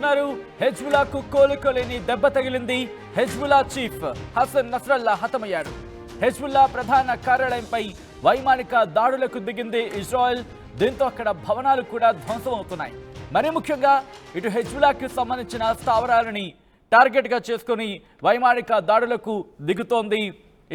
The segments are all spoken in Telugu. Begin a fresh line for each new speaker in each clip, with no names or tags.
చూస్తున్నారు హెజ్బుల్లాకు కోలుకోలేని దెబ్బ తగిలింది. హెజ్బుల్లా చీఫ్ హసన్ నస్రల్లా హతమయ్యాడు. హెజ్బుల్లా ప్రధాన కార్యాలయంపై వైమానిక దాడులకు దిగింది ఇజ్రాయెల్. దీంతో అక్కడ భవనాలు కూడా ధ్వంసం అవుతున్నాయి. మరి ముఖ్యంగా ఇటు హెజ్బుల్లాకి సంబంధించిన స్థావరాలని టార్గెట్ గా చేసుకుని వైమానిక దాడులకు దిగుతోంది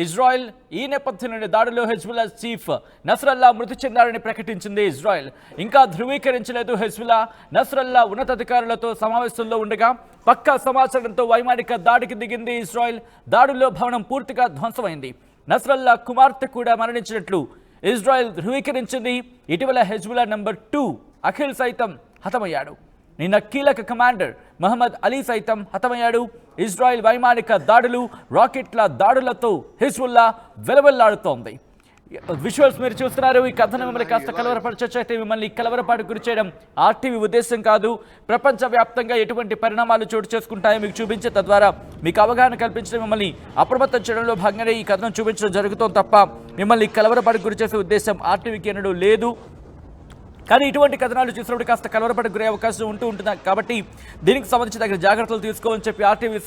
ఇజ్రాయెల్. ఈ నేపథ్యంలోని దాడిలో హెజ్బుల్లా చీఫ్ నస్రల్లా మృతి చెందారని ప్రకటించింది ఇజ్రాయెల్. ఇంకా ధృవీకరించలేదు హెజ్బుల్లా. నస్రల్లా ఉన్నతాధికారులతో సమావేశంలో ఉండగా పక్కా సమాచారంతో వైమానిక దాడికి దిగింది ఇజ్రాయెల్. దాడుల్లో భవనం పూర్తిగా ధ్వంసమైంది. నస్రల్లా కుమార్తె కూడా మరణించినట్లు ఇజ్రాయెల్ ధృవీకరించింది. ఇటీవల హెజ్బుల్లా నంబర్ 2 అఖిల్ సైతం హతమయ్యాడు. నిన్న కీలక కమాండర్ మహమ్మద్ అలీ సైతం హతమయ్యాడు. ఇజ్రాయెల్ వైమానిక దాడులు, రాకెట్ల దాడులతో హిజ్బుల్లా వెలవెల్లాడుతోంది. విజువల్స్ మీరు చూస్తున్నారు. ఈ కథను మిమ్మల్ని కాస్త కలవరపరచొచ్చు. అయితే మిమ్మల్ని కలవరపాటు గురి చేయడం ఆర్టీవీ ఉద్దేశం కాదు. ప్రపంచవ్యాప్తంగా ఎటువంటి పరిణామాలు చోటు చేసుకుంటాయో మీకు చూపించే, తద్వారా మీకు అవగాహన కల్పించడం, మిమ్మల్ని అప్రమత్తం చేయడంలో భాగంగానే ఈ కథను చూపించడం జరుగుతోంది తప్ప మిమ్మల్ని కలవరపాటు గురి చేసే ఉద్దేశం ఆర్టీవీకి ఎన్నడూ లేదు. కానీ ఇటువంటి కథనాలు చూసినప్పుడు కాస్త కలవరపడి గురే అవకాశం ఉంటుంది. కాబట్టి దీనికి సంబంధించి దగ్గర జాగ్రత్తలు తీసుకోవాలని చెప్పి ఆర్టీవీ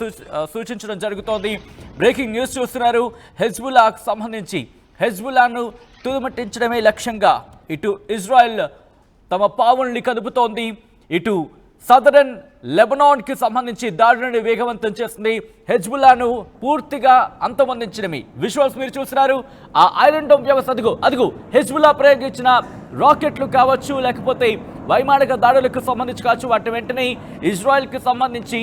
సూచించడం జరుగుతోంది. బ్రేకింగ్ న్యూస్ చూస్తున్నారు. హెజ్బుల్లాకు సంబంధించి హెజ్బుల్లాను తుదమట్టించడమే లక్ష్యంగా ఇటు ఇజ్రాయెల్ తమ పావుల్ని కదుపుతోంది. ఇటు సదరన్ లెబనాన్కి సంబంధించి దాడులను వేగవంతం చేస్తుంది. హెజ్బుల్లాను పూర్తిగా అంతమొందించడమే. విజువల్స్ మీరు చూస్తున్నారు. ఆ ఐరన్ డోమ్ వ్యవస్థ అదుగు హెజ్బుల్లా ప్రయోగించిన రాకెట్లు కావచ్చు, లేకపోతే వైమానిక దాడులకు సంబంధించి కావచ్చు, వాటి వెంటనే ఇజ్రాయెల్కి సంబంధించి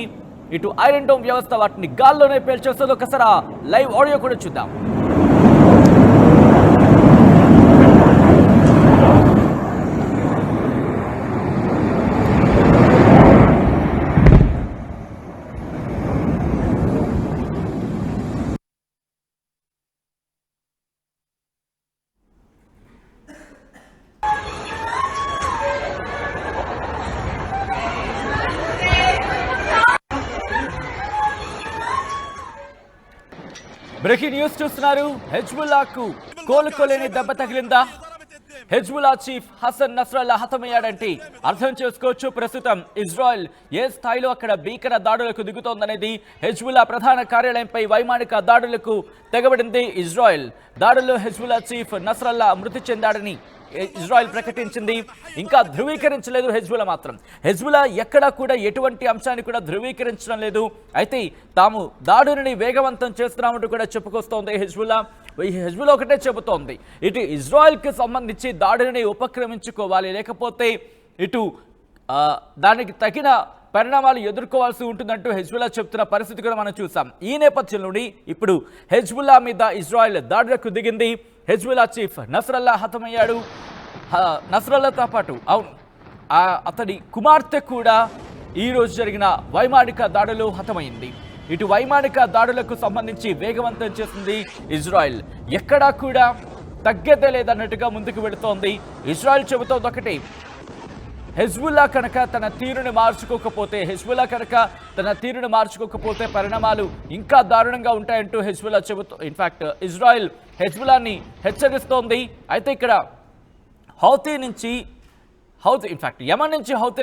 ఇటు ఐరన్ డోమ్ వ్యవస్థ వాటిని గాల్లోనే పేల్చేస్తుంది. ఒకసారి లైవ్ ఆడియో కూడా చూద్దాం. బ్రేకింగ్ న్యూస్ చూస్తున్నారు. హెజ్బుల్లాకు కోలుకోలేని దెబ్బ తగిలిందా? హెజ్బుల్లా చీఫ్ హసన్ నస్రల్లా హతమయ్యాడంటే అర్థం చేసుకోవచ్చు ప్రస్తుతం ఇజ్రాయెల్ ఏ స్థాయిలో అక్కడ భీకర దాడులకు దిగుతోందనేది. హెజ్బుల్లా ప్రధాన కార్యాలయంపై వైమానిక దాడులకు తెగబడింది ఇజ్రాయెల్. దాడుల్లో హెజ్బుల్లా చీఫ్ నస్రల్లా మృతి చెందాడని ఇజ్రాయెల్ ప్రకటించింది. ఇంకా ధృవీకరించలేదు హెజ్బుల్లా మాత్రం. హెజ్బుల్లా ఎక్కడా కూడా ఎటువంటి అంశాన్ని కూడా ధృవీకరించడం లేదు. అయితే తాము దాడుని వేగవంతం చేస్తున్నామంటూ కూడా చెప్పుకొస్తోంది హెజ్బుల్లా. హెజ్బుల్లా ఒకటే చెబుతోంది, ఇటు ఇజ్రాయెల్కి సంబంధించి దాడిని ఉపక్రమించుకోవాలి, లేకపోతే ఇటు దానికి తగిన పరిణామాలు ఎదుర్కోవాల్సి ఉంటుందంటూ హెజ్బుల్లా చెప్తున్న పరిస్థితి కూడా మనం చూసాం. ఈ నేపథ్యంలోని ఇప్పుడు హెజ్బుల్లా మీద ఇజ్రాయెల్ దాడులకు దిగింది. హెజ్బుల్లా చీఫ్ నస్రల్లా హతమయ్యాడు. నస్రల్లాతో పాటు అతడి కుమార్తె కూడా ఈరోజు జరిగిన వైమానిక దాడులు హతమైంది. ఇటు వైమానిక దాడులకు సంబంధించి వేగవంతం చేస్తుంది ఇజ్రాయెల్. ఎక్కడా కూడా తగ్గేదే లేదన్నట్టుగా ముందుకు వెళుతోంది. ఇజ్రాయెల్ చెబుతోంది ఒకటి, హెజ్బుల్లా కనుక తన తీరుని మార్చుకోకపోతే పరిణామాలు ఇంకా దారుణంగా ఉంటాయంటూ హెజ్బుల్లా ఇన్ఫాక్ట్ ఇజ్రాయెల్ హెజ్బుల్లాని హెచ్చరిస్తోంది. అయితే ఇక్కడ యమన్ నుంచి హౌతీ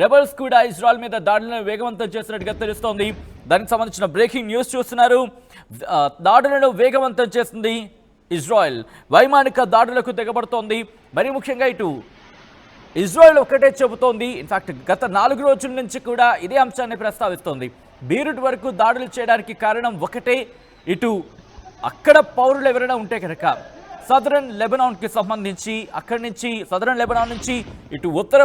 రెబల్స్ కూడా ఇజ్రాయెల్ మీద దాడులను వేగవంతం చేసినట్టుగా తెలుస్తోంది. దానికి సంబంధించిన బ్రేకింగ్ న్యూస్ చూస్తున్నారు. దాడులను వేగవంతం చేస్తుంది ఇజ్రాయెల్. వైమానిక దాడులకు దిగబడుతోంది. మరీ ముఖ్యంగా ఇటు ఇజ్రాయెల్ ఒకటే చెబుతోంది. ఇన్ఫాక్ట్ గత 4 రోజుల నుంచి కూడా ఇదే అంశాన్ని ప్రస్తావిస్తోంది. బీరుట్ వరకు దాడులు చేయడానికి కారణం ఒకటే, ఇటు అక్కడ పౌరులు ఎవరైనా ఉంటే కనుక సదరన్ లెబనాన్కి సంబంధించి అక్కడి నుంచి సదరన్ లెబనాన్ నుంచి ఇటు ఉత్తర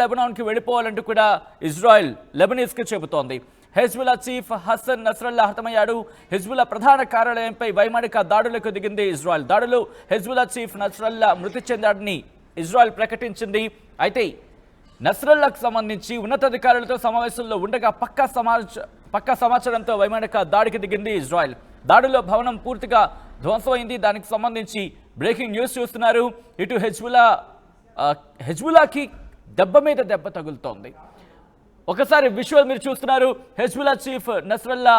లెబనాన్కి వెళ్ళిపోవాలంటూ కూడా ఇజ్రాయెల్ లెబనీస్కి చెబుతోంది. హెజ్బుల్లా చీఫ్ హసన్ నస్రల్లా హతమయ్యాడు. హెజ్బుల్లా ప్రధాన కార్యాలయంపై వైమానిక దాడులకు దిగింది ఇజ్రాయెల్. దాడులు హెజ్బుల్లా చీఫ్ నస్రల్లా మృతి చెందాడని ఇజ్రాయెల్ ప్రకటించింది. అయితే నస్రల్లాకు సంబంధించి ఉన్నతాధికారులతో సమావేశంలో ఉండగా పక్కా సమాచారంతో వైమానిక దాడికి దిగింది ఇజ్రాయెల్. దాడిలో భవనం పూర్తిగా ధ్వంసమైంది. దానికి సంబంధించి బ్రేకింగ్ న్యూస్ చూస్తున్నారు. ఇటు హెజ్బుల్లాకి దెబ్బ మీద దెబ్బ తగులుతోంది. ఒకసారి విజువల్ మీరు చూస్తున్నారు. హెజ్బుల్లా చీఫ్ నస్రల్లా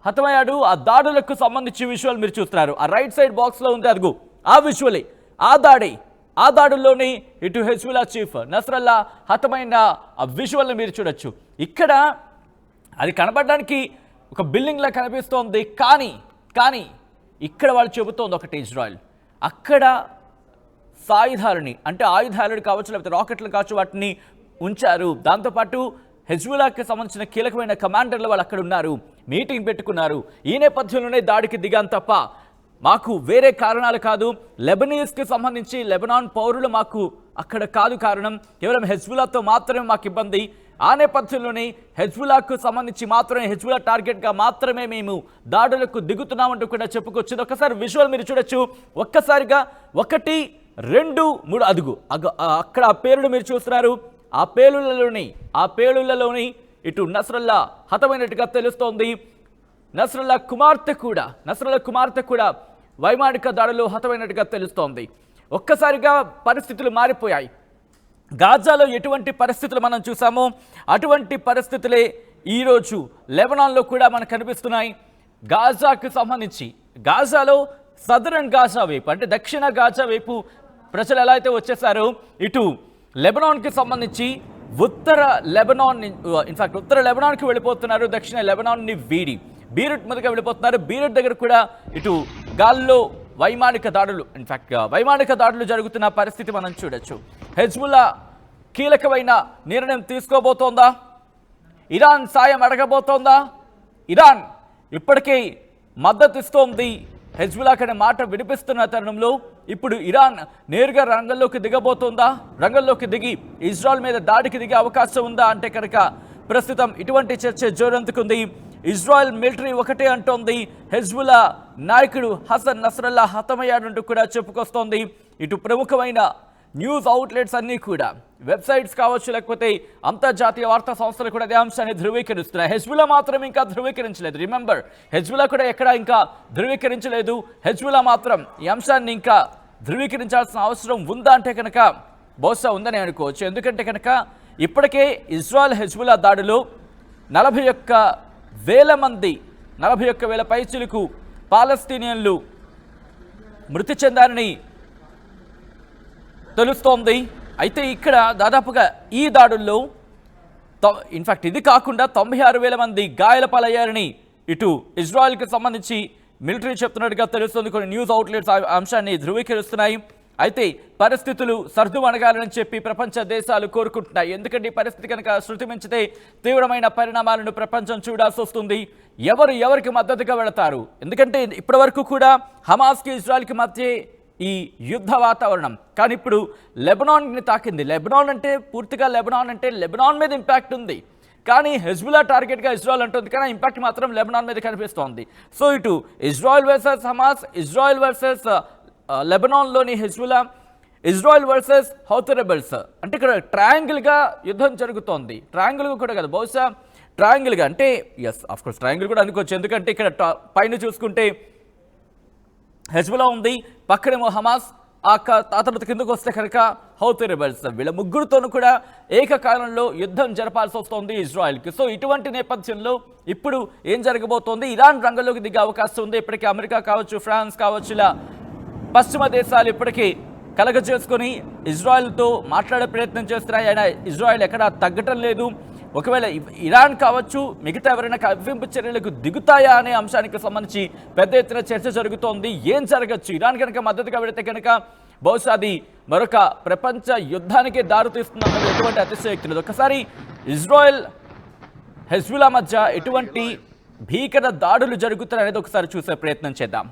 హతమయ్యాడు. ఆ దాడులకు సంబంధించి విజువల్ మీరు చూస్తున్నారు. ఆ రైట్ సైడ్ బాక్స్ లో ఉంది, అదుగు ఆ విజువలే, ఆ దాడి ఆ దాడుల్లోనే ఇటు హెజ్బుల్లా చీఫ్ నస్రల్లా హతమైన ఆ విజువల్ని మీరు చూడొచ్చు. ఇక్కడ అది కనబడడానికి ఒక బిల్డింగ్లా కనిపిస్తోంది, కానీ ఇక్కడ వాళ్ళు చెబుతోంది ఒకటి ఇజ్రాయెల్. అక్కడ సాయుధాలని అంటే ఆయుధాలను కావచ్చు, లేకపోతే రాకెట్లు కావచ్చు, వాటిని ఉంచారు. దాంతోపాటు హెజ్బుల్లాకి సంబంధించిన కీలకమైన కమాండర్లు వాళ్ళు అక్కడ ఉన్నారు, మీటింగ్ పెట్టుకున్నారు. ఈ నేపథ్యంలోనే దాడికి దిగాం తప్ప మాకు వేరే కారణాలు కాదు. లెబనీస్కి సంబంధించి లెబనాన్ పౌరులు మాకు అక్కడ కాదు కారణం, కేవలం హెజ్బుల్లాతో మాత్రమే మాకు ఇబ్బంది. ఆ నేపథ్యంలోనే హెజ్బుల్లాకు సంబంధించి మాత్రమే, హెజ్బుల్లా టార్గెట్గా మాత్రమే మేము దాడులకు దిగుతున్నామంటూ కూడా చెప్పుకొచ్చింది. ఒకసారి విజువల్ మీరు చూడొచ్చు. ఒక్కసారిగా 1, 2, 3 అదుగు అక్కడ ఆ పేలుడు మీరు చూస్తున్నారు. ఆ పేలుళ్లలోని ఇటు నస్రల్లా హతమైనట్టుగా తెలుస్తోంది. నస్రల్లా కుమార్తె కూడా వైమానిక దాడులు హతమైనట్టుగా తెలుస్తోంది. ఒక్కసారిగా పరిస్థితులు మారిపోయాయి. గాజాలో ఎటువంటి పరిస్థితులు మనం చూసామో అటువంటి పరిస్థితులే ఈరోజు లెబనాన్లో కూడా మనకు కనిపిస్తున్నాయి. గాజాకు సంబంధించి గాజాలో సదరన్ గాజా వైపు అంటే దక్షిణ గాజా వైపు ప్రజలు ఎలా అయితే వచ్చేసారో ఇటు లెబనాన్కి సంబంధించి ఉత్తర లెబనాన్కి వెళ్ళిపోతున్నారు. దక్షిణ లెబనాన్ని వీడి బీరుట్ మీదుగా వెళ్ళిపోతున్నారు. బీరుట్ దగ్గర కూడా ఇటు గాల్లో వైమానిక దాడులు జరుగుతున్న పరిస్థితి మనం చూడొచ్చు. హెజ్బుల్లా కీలకమైన నిర్ణయం తీసుకోబోతోందా? ఇరాన్ సాయం అడగబోతోందా? ఇరాన్ ఇప్పటికే మద్దతు ఇస్తోంది హెజ్బుల్లాకనే మాట వినిపిస్తున్న తరుణంలో ఇప్పుడు ఇరాన్ నేరుగా రంగంలోకి దిగబోతోందా? రంగంలోకి దిగి ఇజ్రాయెల్ మీద దాడికి దిగే అవకాశం ఉందా అంటే కనుక ప్రస్తుతం ఇటువంటి చర్చ జోరందుకుంది. ఇజ్రాయెల్ మిలిటరీ ఒకటే అంటోంది, హెజ్బుల్లా నాయకుడు హసన్ నస్రల్లా హతమయ్యాడంటూ కూడా చెప్పుకొస్తోంది. ఇటు ప్రముఖమైన న్యూస్ అవుట్లెట్స్ అన్నీ కూడా, వెబ్సైట్స్ కావచ్చు, లేకపోతే అంతర్జాతీయ వార్తా సంస్థలు కూడా అదే అంశాన్ని ధృవీకరిస్తున్నాయి. హెజ్బుల్లా మాత్రం ఇంకా ధృవీకరించలేదు. రిమెంబర్, హెజ్బుల్లా కూడా ఎక్కడ ఇంకా ధృవీకరించలేదు. హెజ్బుల్లా మాత్రం ఈ అంశాన్ని ఇంకా ధృవీకరించాల్సిన అవసరం ఉందా అంటే కనుక బహుశా ఉందని అనుకోవచ్చు. ఎందుకంటే కనుక ఇప్పటికే ఇజ్రాయెల్ హెజ్బుల్లా దాడిలో 41,000 పైచిలకు పాలస్తీనియన్లు మృతి చెందారని తెలుస్తోంది. అయితే ఇక్కడ దాదాపుగా ఈ దాడుల్లో ఇన్ఫాక్ట్ ఇది కాకుండా 96,000 మంది గాయాల పాలయ్యారని ఇటు ఇజ్రాయెల్కి సంబంధించి మిలిటరీ చెప్తున్నట్టుగా తెలుస్తోంది. కొన్ని న్యూస్ అవుట్లెట్స్ అంశాన్ని ధృవీకరిస్తున్నాయి. అయితే పరిస్థితులు సర్దుమణగాలని చెప్పి ప్రపంచ దేశాలు కోరుకుంటున్నాయి. ఎందుకంటే ఈ పరిస్థితి కనుక శృతి మించితే తీవ్రమైన పరిణామాలను ప్రపంచం చూడాల్సి వస్తుంది. ఎవరికి మద్దతుగా వెళతారు? ఎందుకంటే ఇప్పటి వరకు కూడా హమాస్కి ఇజ్రాయెల్కి మధ్య ఈ యుద్ధ వాతావరణం, కానీ ఇప్పుడు లెబనాన్ని తాకింది. పూర్తిగా లెబనాన్ మీద ఇంపాక్ట్ ఉంది, కానీ హెజ్బుల్లా టార్గెట్గా ఇజ్రాయెల్ అంటుంది, కానీ ఇంపాక్ట్ మాత్రం లెబనాన్ మీద కనిపిస్తోంది. సో ఇటు Israel versus Hamas, Israel versus లెబనాన్లోని Hezbollah, Israel versus Houthi rebels, అంటే ఇక్కడ ట్రయాంగిల్గా యుద్ధం జరుగుతోంది. ట్రయాంగిల్గా కూడా కదా, బహుశా ట్రయాంగిల్గా అంటే ఆఫ్కోర్స్ ట్రయాంగిల్ కూడా అనుకోవచ్చు. ఎందుకంటే ఇక్కడ పైన చూసుకుంటే హెజ్బుల్లా ఉంది, పక్కనేమో హమాస్, ఆ తర్వాత కిందకు వస్తే కనుక హౌతీ రెబెల్స్. వీళ్ళ ముగ్గురితోనూ కూడా ఏకకాలంలో యుద్ధం జరపాల్సి వస్తుంది ఇజ్రాయెల్కి. సో ఇటువంటి నేపథ్యంలో ఇప్పుడు ఏం జరగబోతోంది? ఇరాన్ రంగంలోకి దిగే అవకాశం ఉంది. ఇప్పటికే అమెరికా కావచ్చు, ఫ్రాన్స్ కావచ్చు, ఇలా పశ్చిమ దేశాలు ఇప్పటికీ కలగజేసుకొని ఇజ్రాయెల్తో మాట్లాడే ప్రయత్నం చేస్తున్నాయి. అయినా ఇజ్రాయెల్ ఎక్కడా తగ్గటం లేదు. ఒకవేళ ఇరాన్ కావచ్చు, మిగతా ఎవరైనా కవ్వింపు చర్యలకు దిగుతాయా అనే అంశానికి సంబంధించి పెద్ద ఎత్తున చర్చ జరుగుతోంది. ఏం జరగచ్చు? ఇరాన్ కనుక మద్దతుగా వెళితే కనుక బహుశా అది మరొక ప్రపంచ యుద్ధానికే దారితీస్తుందన్నది ఎటువంటి అతిశయోక్తి లేదు. ఒకసారి ఇజ్రాయెల్ హెజ్బుల్లా మధ్య ఎటువంటి భీకర దాడులు జరుగుతాయనేది ఒకసారి చూసే ప్రయత్నం చేద్దాం.